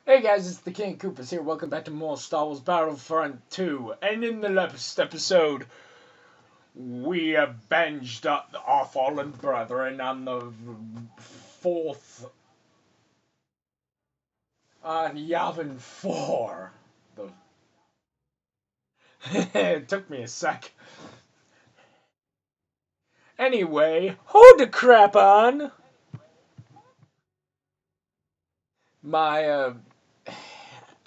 Hey guys, it's the King Koopas here. Welcome back to more Star Wars Battlefront 2. And in the last episode, we avenged our fallen brethren on the fourth, on Yavin 4. It took me a sec. Anyway, hold the crap on! My,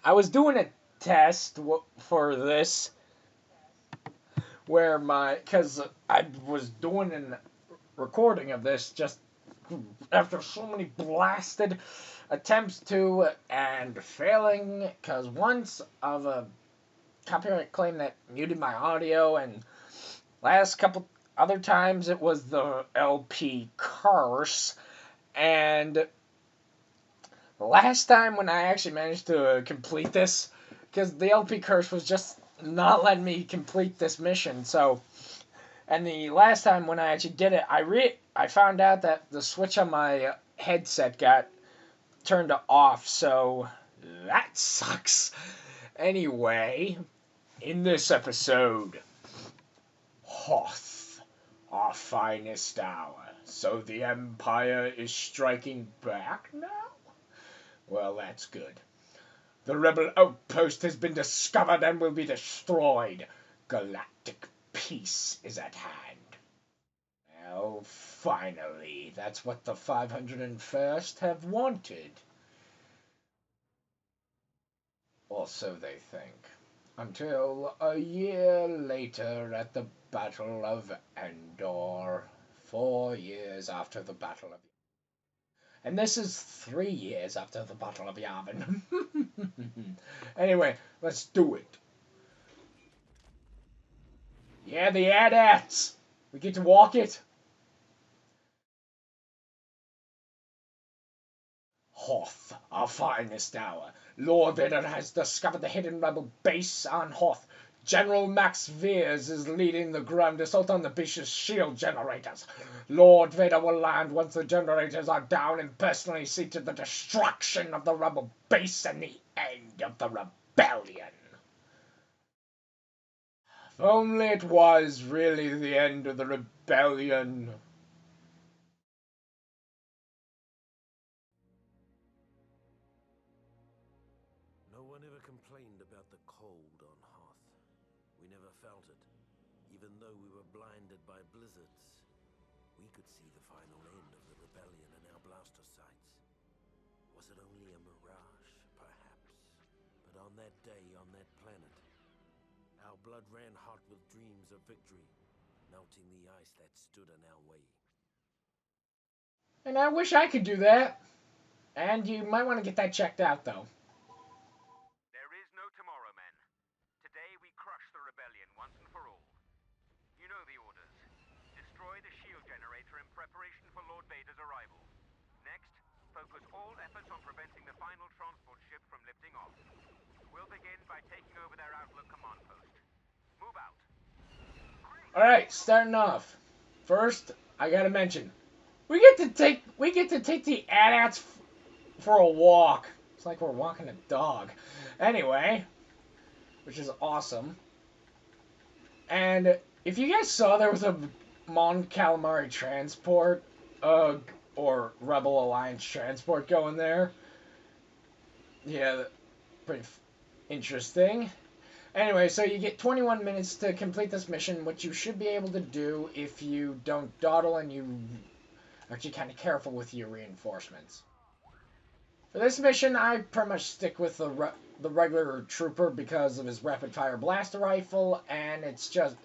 I was doing a test for this because I was doing a recording of this just after so many blasted attempts to and failing because once of a copyright claim that muted my audio, and last couple other times it was the LP curse. And the last time when I actually managed to complete this, because the LP curse was just not letting me complete this mission. So, and the last time when I actually did it, I found out that the switch on my headset got turned off, so that sucks. Anyway, in this episode, Hoth, our finest hour. So the Empire is striking back now? Well, that's good. The rebel outpost has been discovered and will be destroyed. Galactic peace is at hand. Well, finally, that's what the 501st have wanted. Or so they think. Until a year later at the Battle of Endor. 4 years after the Battle of... And this is 3 years after the Battle of Yavin. Anyway, let's do it. Yeah, the AT-ATs! We get to walk it. Hoth, our finest hour. Lord Vader has discovered the hidden rebel base on Hoth. General Max Veers is leading the ground assault on the base's shield generators. Lord Vader will land once the generators are down and personally see to the destruction of the rebel base and the end of the rebellion. If only it was really the end of the rebellion. No one ever complained about the cold on Hoth. We never felt it, even though we were blinded by blizzards. We could see the final end of the rebellion in our blaster sights. Was it only a mirage, perhaps? But on that day, on that planet, our blood ran hot with dreams of victory, melting the ice that stood in our way. And I wish I could do that. And you might want to get that checked out, though. There is no tomorrow, men. Today we crush the rebellion once and for all. You know the orders. Destroy the shield generator in preparation for Lord Vader's arrival. Next, focus all efforts on preventing the final transport ship from lifting off. We'll begin by taking over their outlook command post. Move out. Alright, starting off. First, I gotta mention, we get to take the AT-ATs for a walk. It's like we're walking a dog. Anyway, which is awesome. And if you guys saw, there was a Mon Calamari transport, or Rebel Alliance transport going there. Yeah, pretty interesting. Anyway, so you get 21 minutes to complete this mission, which you should be able to do if you don't dawdle and you are actually kind of careful with your reinforcements. For this mission, I pretty much stick with the regular trooper because of his rapid-fire blaster rifle, and it's just...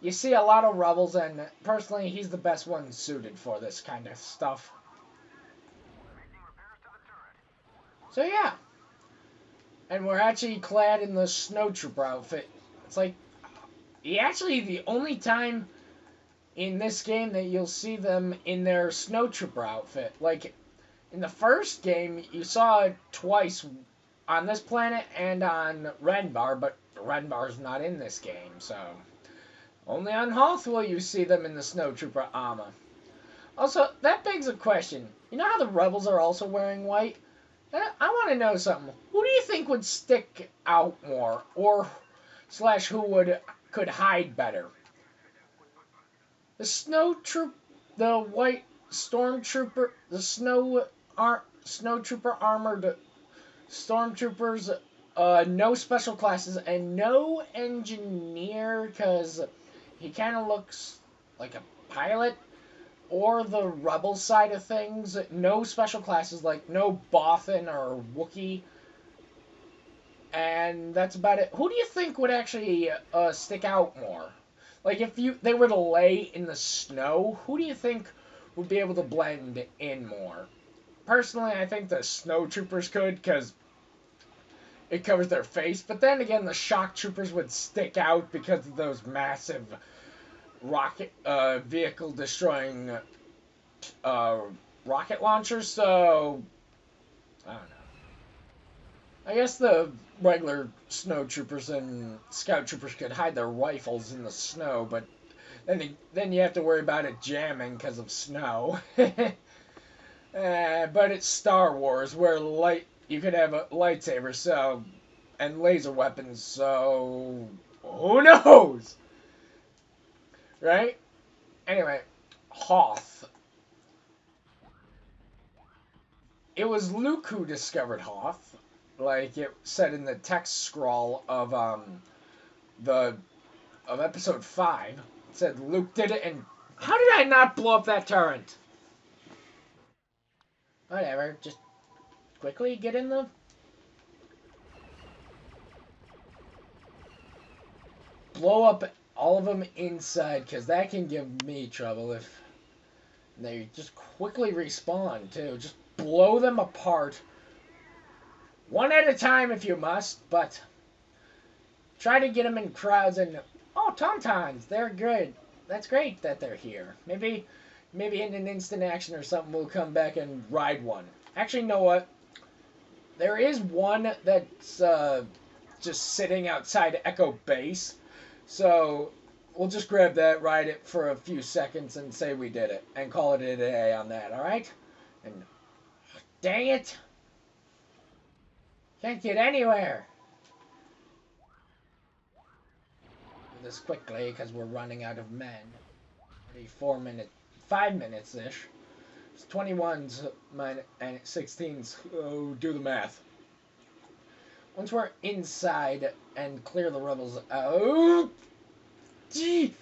You see a lot of rebels, and personally, he's the best one suited for this kind of stuff. So yeah. And we're actually clad in the snowtrooper outfit. It's like... Actually, the only time in this game that you'll see them in their snowtrooper outfit. Like, in the first game, you saw it twice on this planet and on Renbar, but Renbar's not in this game, so... Only on Hoth will you see them in the snowtrooper armor. Also, that begs a question. You know how the rebels are also wearing white? I want to know something. Who do you think would stick out more, or slash who could hide better? The snow troop, the white stormtrooper, the snowtrooper armored stormtroopers, no special classes and no engineer because he kind of looks like a pilot. Or the rebel side of things, no special classes, like no Bothan or Wookiee, and that's about it. Who do you think would actually stick out more? Like if they were to lay in the snow, who do you think would be able to blend in more? Personally, I think the snow troopers could because it covers their face. But then again, the shock troopers would stick out because of those massive rocket vehicle destroying uh, rocket launchers. So I don't know. I guess the regular snow troopers and scout troopers could hide their rifles in the snow, but then you have to worry about it jamming because of snow. But it's Star Wars, where you could have a lightsaber, so and laser weapons, so who knows, right? Anyway, Hoth. It was Luke who discovered Hoth, like it said in the text scroll of the of episode 5. It said Luke did it, and how did I not blow up that turret? Whatever, just quickly get in the... Blow up all of them inside, because that can give me trouble if they just quickly respawn, too. Just blow them apart. One at a time if you must, but try to get them in crowds and... Oh, Tauntauns, they're good. That's great that they're here. Maybe in an instant action or something we'll come back and ride one. Actually, you know what? There is one that's just sitting outside Echo Base. So we'll just grab that, ride it for a few seconds, and say we did it. And call it a day on that, alright? And dang it! Can't get anywhere! Do this quickly, because we're running out of men. Already 5 minutes-ish. It's 21's and 16's. Oh, do the math. Once we're inside and clear the rebels out... Gee!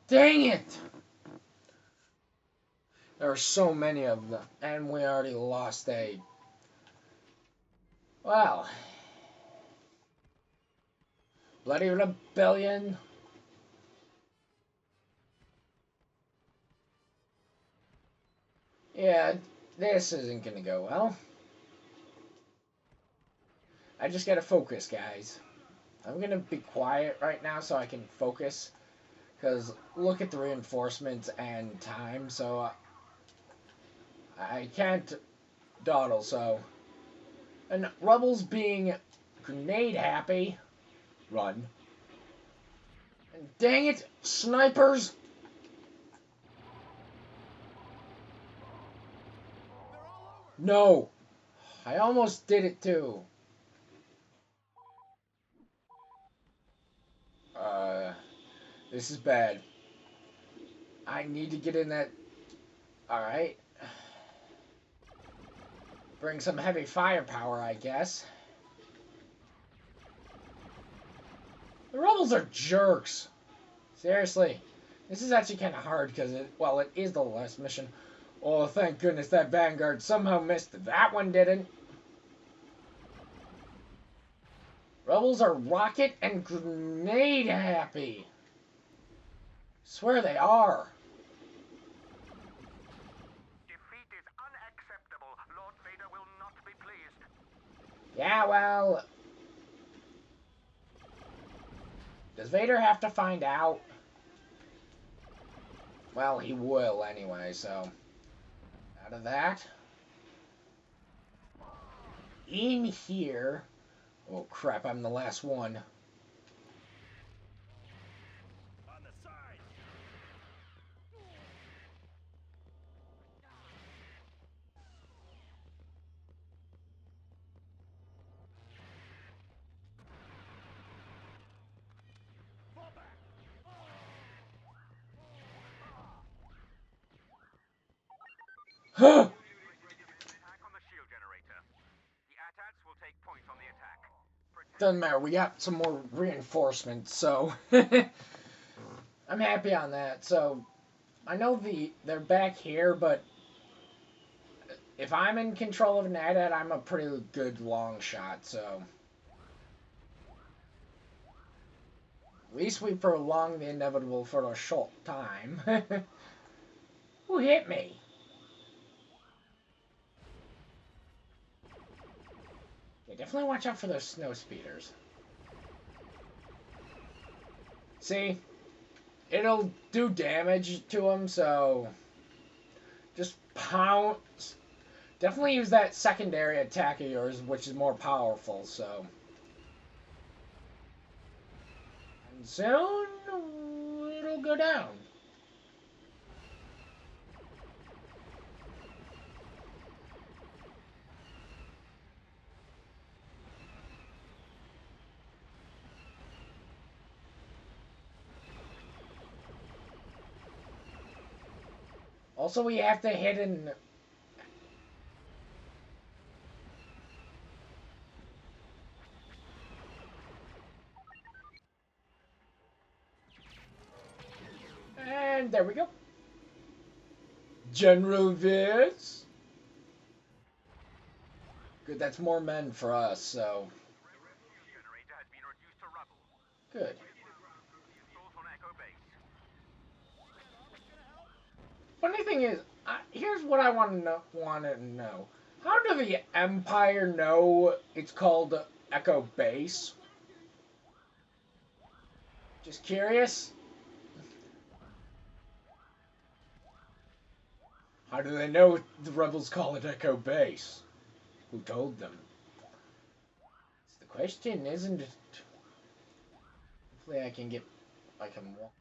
Dang it! There are so many of them, and we already lost a... Well... Bloody rebellion. Yeah, this isn't gonna go well. I just gotta focus, guys. I'm gonna be quiet right now so I can focus. Because look at the reinforcements and time, so I can't dawdle, so... And rebels being grenade happy. Run. And dang it, snipers! No! I almost did it too. This is bad. I need to get in that... Alright. Bring some heavy firepower, I guess. The rebels are jerks. Seriously. This is actually kind of hard because it is the last mission. Oh, thank goodness that Vanguard somehow missed. That one didn't. Rebels are rocket and grenade happy. Swear they are. Defeat is unacceptable. Lord Vader will not be pleased. Yeah, well... Does Vader have to find out? Well, he will anyway, so... Out of that. In here... Oh crap, I'm the last one. On the side. Huh. Attack on the shield generator. The AT-ATs will take point on the attack. Doesn't matter. We got some more reinforcements, so I'm happy on that. So I know they're back here, but if I'm in control of an AT-AT, I'm a pretty good long shot. So at least we prolong the inevitable for a short time. Who hit me? Yeah, definitely watch out for those snow speeders. See, it'll do damage to them, so just pounce. Definitely use that secondary attack of yours, which is more powerful, so. And soon, it'll go down. Also, we have to hit an... And there we go. General Viz. Good, that's more men for us, so. Generator has been reduced to rubble. Good. Assault on Echo Base. Funny thing is, here's what I want to know. How do the Empire know it's called Echo Base? Just curious. How do they know the rebels call it Echo Base? Who told them? It's the question, isn't it? Hopefully I can get... I can walk.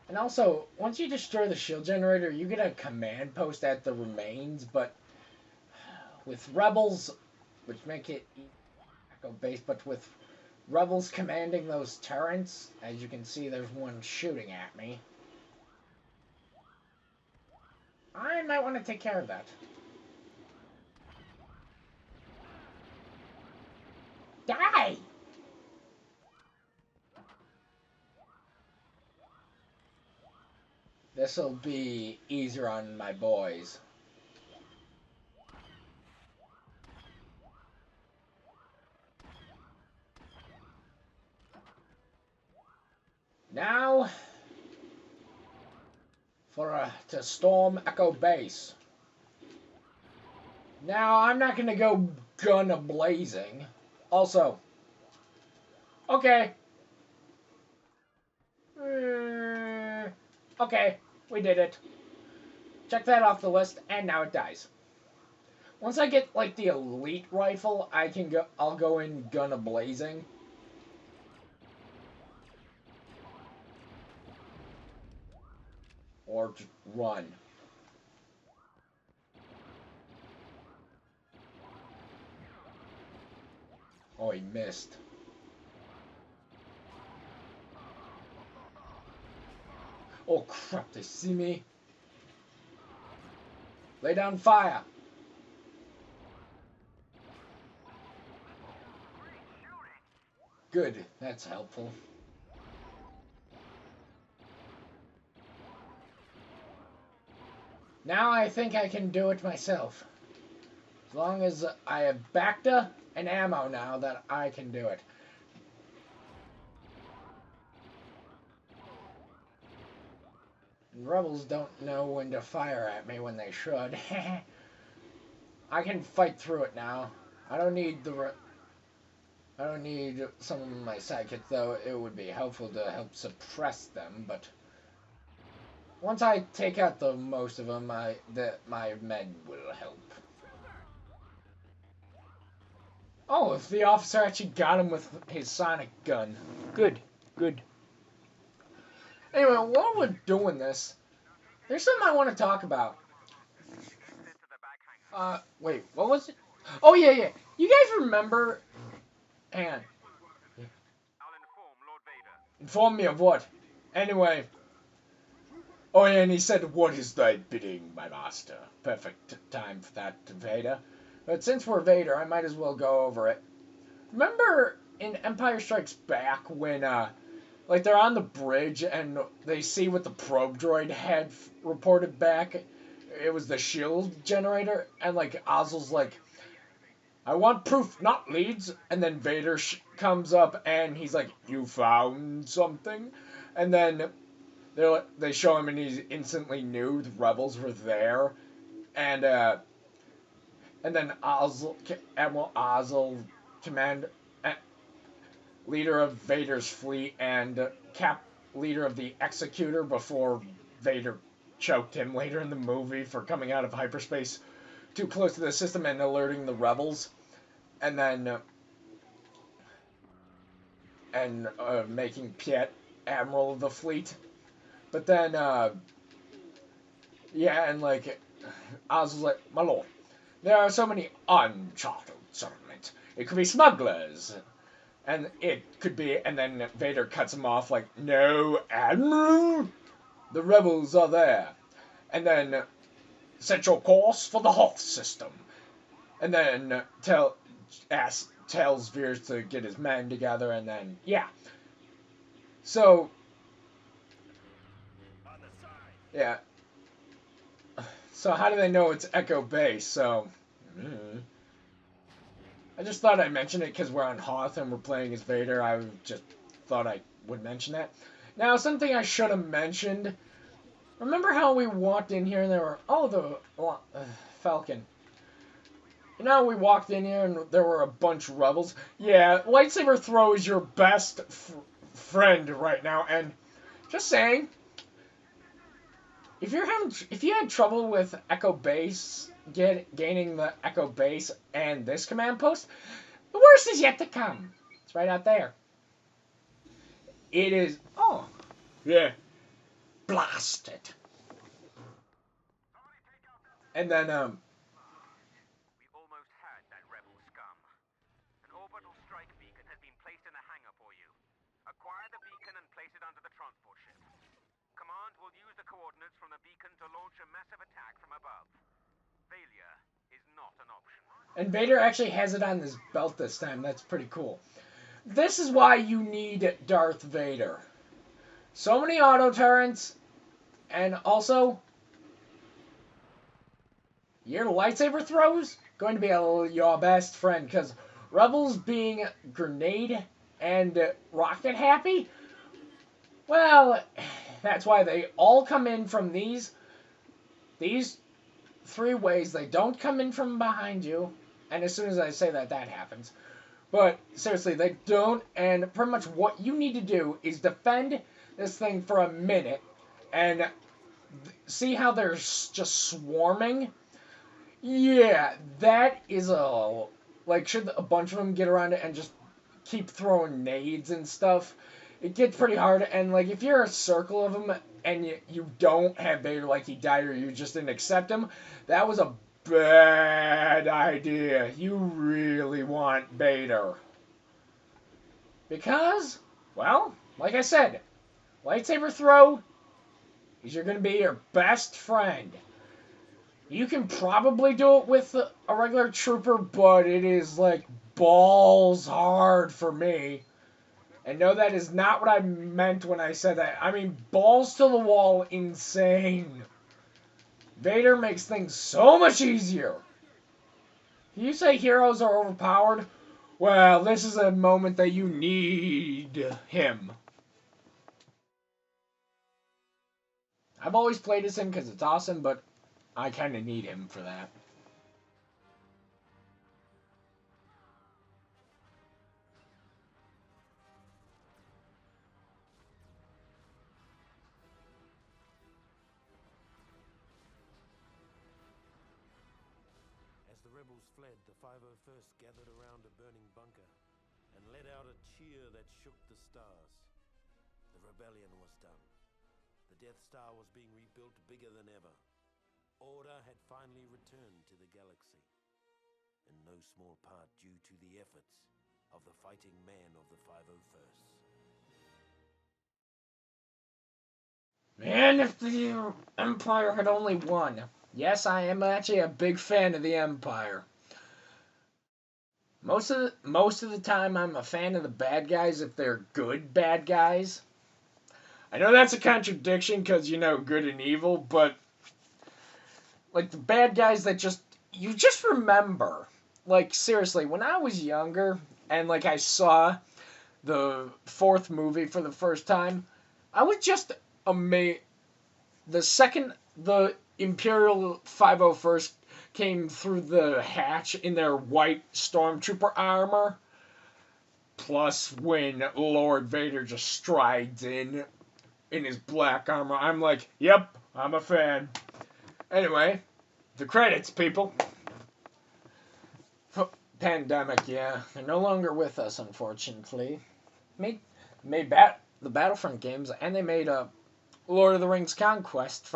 And also, once you destroy the shield generator, you get a command post at the remains, but with rebels, which make it Echo Base, but with rebels commanding those turrets, as you can see, there's one shooting at me. I might want to take care of that. Die! This'll be easier on my boys. Now, to storm Echo Base. Now, I'm not gonna go gun a-blazing. Also, okay. Okay, we did it. Check that off the list, and now it dies. Once I get like the elite rifle, I'll go in gun a-blazing. Or just run. Oh, he missed. Oh crap, they see me. Lay down fire. Good, that's helpful. Now I think I can do it myself. As long as I have Bacta and ammo now, that I can do it. And rebels don't know when to fire at me when they should. I can fight through it now. I don't need some of my sidekicks, though. It would be helpful to help suppress them, but once I take out the most of them, my med will help. Oh, if the officer actually got him with his sonic gun. Good, good. Anyway, while we're doing this, there's something I want to talk about. Wait, what was it? Oh yeah, yeah. You guys remember? Hang on. I'll inform Lord Vader. Inform me of what? Anyway. Oh yeah, and he said, "What is thy bidding, my master?" Perfect time for that, Vader. But since we're Vader, I might as well go over it. Remember in Empire Strikes Back when like they're on the bridge and they see what the probe droid had reported back. It was the shield generator, and like Ozzel's like, "I want proof, not leads." And then Vader comes up and he's like, "You found something?" And then they show him and he instantly knew the rebels were there, and then Ozzel, Admiral Ozzel, command leader of Vader's fleet and leader of the Executor before Vader choked him later in the movie for coming out of hyperspace too close to the system and alerting the rebels, and then making Piet admiral of the fleet. But then yeah, and like Oz was like, "My lord, there are so many uncharted settlements. It could be smugglers." And it could be, and then Vader cuts him off like, "No, Admiral, the rebels are there." And then set your course for the Hoth system. And then tells Veers to get his men together, and then yeah. So yeah. So how do they know it's Echo Base? So I just thought I'd mention it because we're on Hoth and we're playing as Vader. I just thought I would mention that. Now, something I should have mentioned. Remember how we walked in here and there were Falcon. You know, we walked in here and there were a bunch of rebels. Yeah, lightsaber throw is your best friend right now. And just saying, if you had trouble with Echo Base gaining the Echo Base and this command post, the worst is yet to come. It's right out there. It is. Oh, yeah, blasted. And then We almost had that rebel scum. An orbital strike beacon has been placed in a hangar for you. Acquire the beacon and place it under the transport ship. Command will use the coordinates from the beacon to launch a massive attack from above. Failure is not an option. and Vader actually has it on his belt this time. That's pretty cool. This is why you need Darth Vader. So many auto turrets, and also your lightsaber throws going to be your best friend because Rebels being grenade and rocket happy. Well, that's why they all come in from these three ways. They don't come in from behind you, and as soon as I say that, that happens. But seriously, they don't. And pretty much what you need to do is defend this thing for a minute and see how they're just swarming. Yeah, that is a like. Should a bunch of them get around it and just keep throwing nades and stuff? It gets pretty hard. And like, if you're a circle of them and you don't have Vader, like he died, or you just didn't accept him, that was a bad idea. You really want Vader. Because, well, like I said, lightsaber throw is you're going to be your best friend. You can probably do it with a regular trooper, but it is like balls hard for me. And no, that is not what I meant when I said that. I mean balls to the wall insane. Vader makes things so much easier. You say heroes are overpowered? Well, this is a moment that you need him. I've always played as him because it's awesome, but I kind of need him for that. As the rebels fled, the 501st gathered around a burning bunker and let out a cheer that shook the stars. The rebellion was done. The Death Star was being rebuilt bigger than ever. Order had finally returned to the galaxy. And no small part due to the efforts of the fighting men of the 501st. Man, if the Empire had only won. Yes, I am actually a big fan of the Empire. Most of the time, I'm a fan of the bad guys if they're good bad guys. I know that's a contradiction because good and evil, but like the bad guys that you just remember. Like seriously, when I was younger and like I saw the fourth movie for the first time, I was just amazed. The second the Imperial 501st came through the hatch in their white stormtrooper armor, plus when Lord Vader just strides in his black armor, I'm like, yep, I'm a fan. Anyway, the credits, people. Pandemic, yeah, they're no longer with us, unfortunately. Made the Battlefront games, and they made a Lord of the Rings Conquest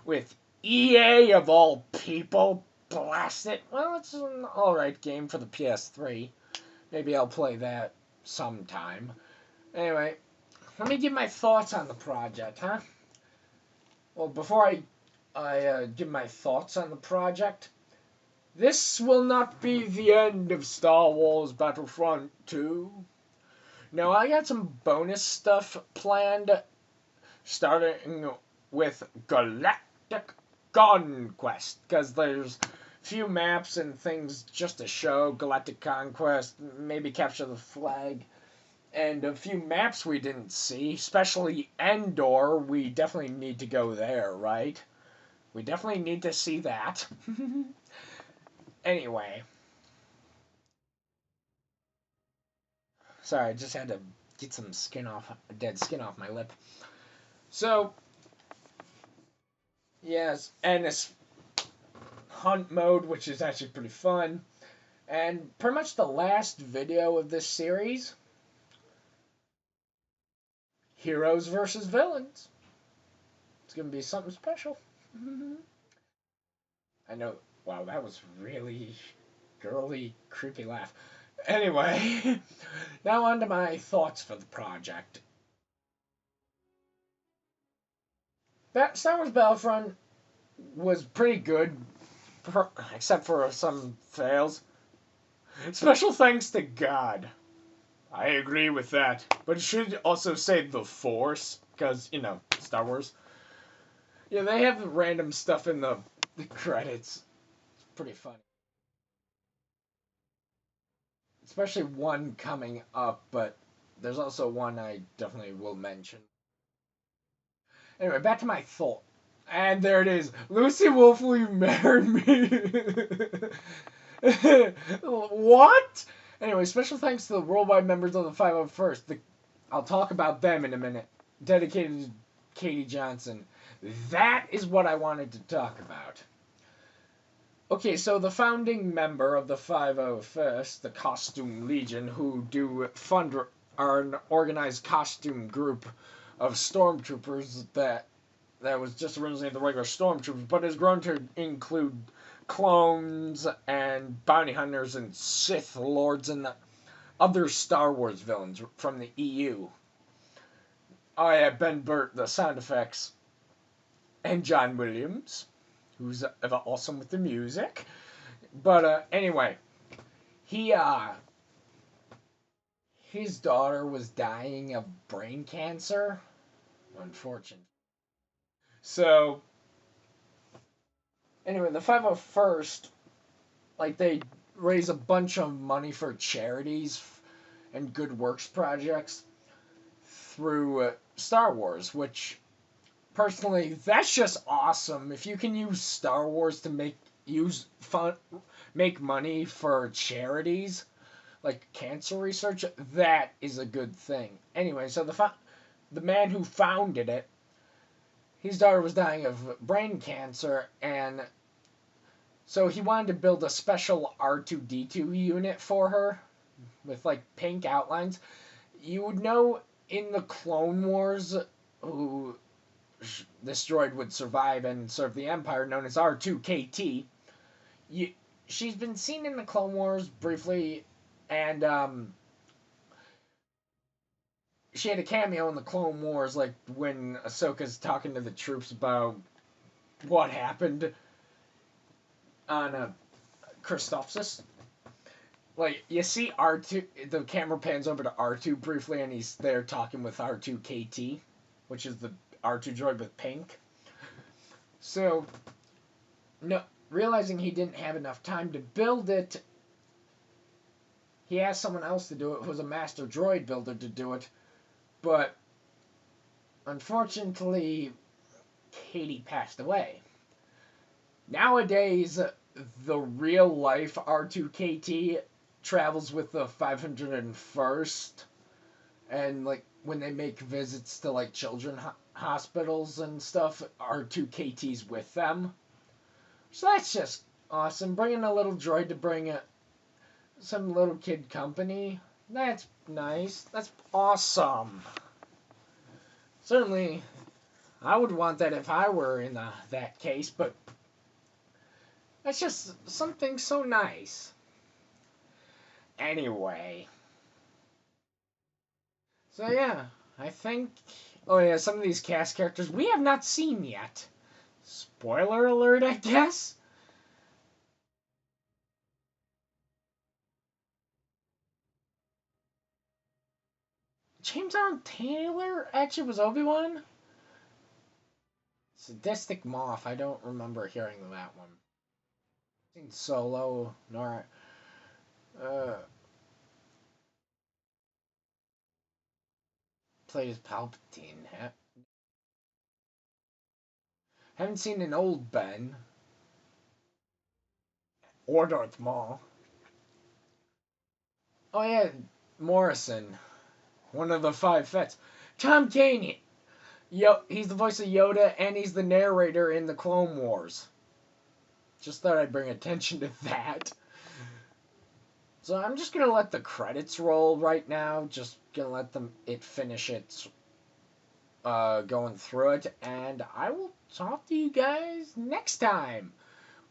with EA of all people. Blast it. Well, it's an alright game for the PS3. Maybe I'll play that sometime. Anyway, let me give my thoughts on the project, huh? Well, before I give my thoughts on the project, this will not be the end of Star Wars Battlefront 2. No, I got some bonus stuff planned, starting with Galactic Conquest, because there's few maps and things just to show Galactic Conquest, maybe capture the flag, and a few maps we didn't see, especially Endor. We definitely need to go there, right? We definitely need to see that. Anyway. Sorry, I just had to get some dead skin off my lip. So, yes, and this hunt mode, which is actually pretty fun. And pretty much the last video of this series, heroes versus villains. It's going to be something special. I know, wow, that was really girly, creepy laugh. Anyway, now on to my thoughts for the project. Star Wars Battlefront was pretty good, except for some fails. Special thanks to God. I agree with that. But it should also say the Force, because, Star Wars. Yeah, they have random stuff in the credits. It's pretty funny. Especially one coming up, but there's also one I definitely will mention. Anyway, back to my thought. And there it is. Lucy Wolf, will you marry me? What? Anyway, special thanks to the worldwide members of the 501st. I'll talk about them in a minute. Dedicated to Katie Johnson. That is what I wanted to talk about. Okay, so the founding member of the 501st, the Costume Legion, who are an organized costume group of stormtroopers that was just originally the regular stormtroopers, but has grown to include clones and bounty hunters and Sith lords and other Star Wars villains from the EU. Oh yeah, Ben Burt, the sound effects, and John Williams, who's awesome with the music. But anyway, his daughter was dying of brain cancer, unfortunately. So anyway, the 501st, like, they raise a bunch of money for charities and good works projects through Star Wars, which personally, that's just awesome. If you can use Star Wars to make money for charities like cancer research, that is a good thing. Anyway, so the man who founded it, his daughter was dying of brain cancer, and so he wanted to build a special R2-D2 unit for her with like pink outlines. You would know in the Clone Wars who this droid would survive and serve the Empire, known as R2-KT. she's been seen in the Clone Wars briefly, and she had a cameo in the Clone Wars, like when Ahsoka's talking to the troops about what happened on Christophsis. Like you see R2, the camera pans over to R2 briefly, and he's there talking with R2 KT, which is the R2 droid with pink. So, no, realizing he didn't have enough time to build it, he asked someone else to do it, who was a master droid builder, to do it. But unfortunately, Katie passed away. Nowadays, the real life R2KT travels with the 501st, and like when they make visits to like children hospitals and stuff, R2KT's with them. So that's just awesome. Bringing a little droid to bring some little kid company. That's nice. That's awesome. Certainly, I would want that if I were in that case, but that's just something so nice. Anyway. So yeah, I think... Oh yeah, some of these cast characters we have not seen yet. Spoiler alert, I guess? James Arnold Taylor actually was Obi-Wan? Sadistic Moth, I don't remember hearing that one. Seen Solo, nor... Uh, played as Palpatine. Haven't seen an old Ben. Or Darth Maul. Oh yeah, Morrison. One of the five Fets. Tom Kane. He's the voice of Yoda, and he's the narrator in the Clone Wars. Just thought I'd bring attention to that. So I'm just gonna let the credits roll right now. Just gonna let it finish its going through it, and I will talk to you guys next time,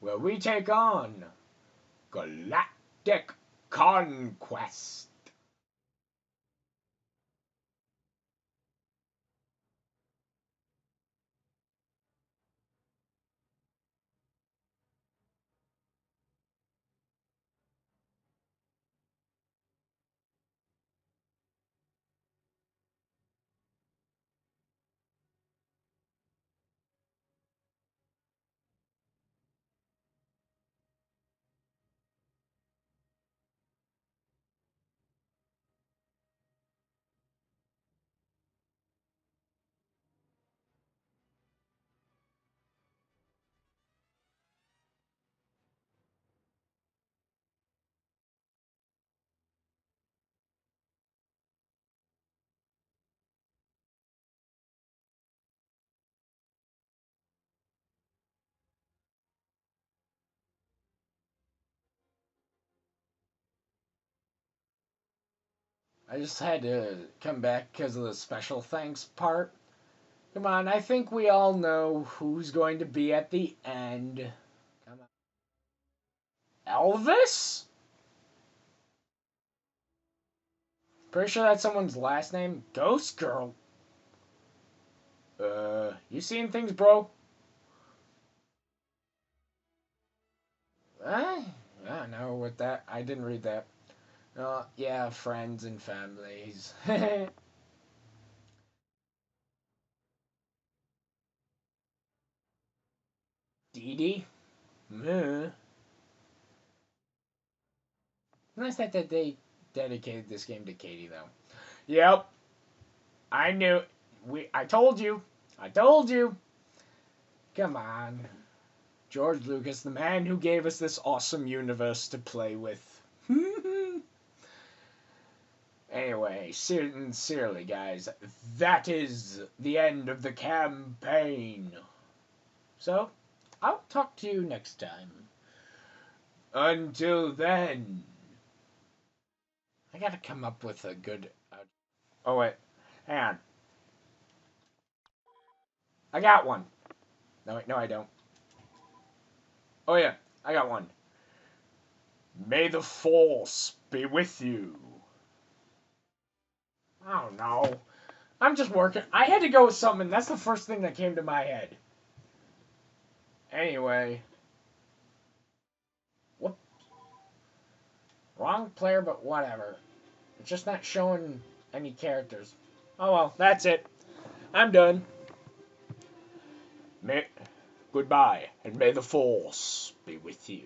where we take on Galactic Conquest. I just had to come back because of the special thanks part. Come on, I think we all know who's going to be at the end. Come on. Elvis? Pretty sure that's someone's last name. Ghost Girl. You seeing things, bro? I don't know what that. I didn't read that. Yeah, friends and families. Dee Dee? Meh. Nice that they dedicated this game to Katie, though. Yep. I knew. I told you. I told you. Come on. George Lucas, the man who gave us this awesome universe to play with. Anyway, sincerely, guys, that is the end of the campaign. So, I'll talk to you next time. Until then, I gotta come up with a good. Oh, wait. Hang on. I got one. No, wait, no, I don't. Oh, yeah, I got one. May the Force be with you. I don't know. I'm just working. I had to go with something. That's the first thing that came to my head. Anyway. What? Wrong player, but whatever. It's just not showing any characters. Oh well, that's it. I'm done. Goodbye, and may the Force be with you.